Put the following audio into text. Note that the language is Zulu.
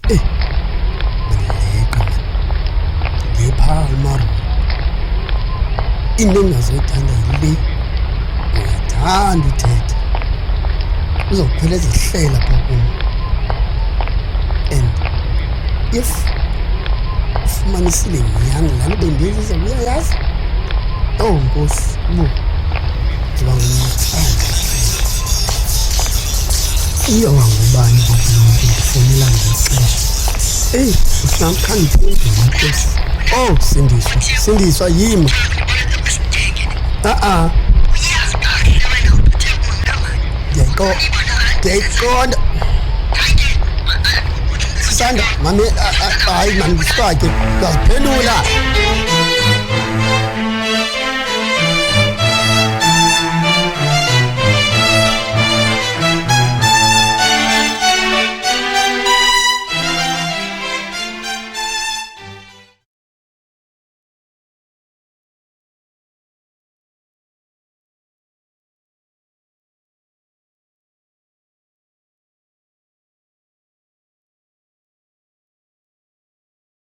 Baleka man. Ngepha into engingazoyithanda yile. Uyathanda uthetha. Uzokuphela ezihlela pha kum. And if ufumanisile nyani lana bendiyenza uyayazi. Oh Nkosi, bo. Ngiba ngumthanda. Iya wangubani ngokulonke ndifonela ngexesha. Usamkhani Nkosi. Oh, Sindiswa yima. Ndiyayiqonda. Sisanda, mami, hayi mani, ngisifake. Ngaziphendula.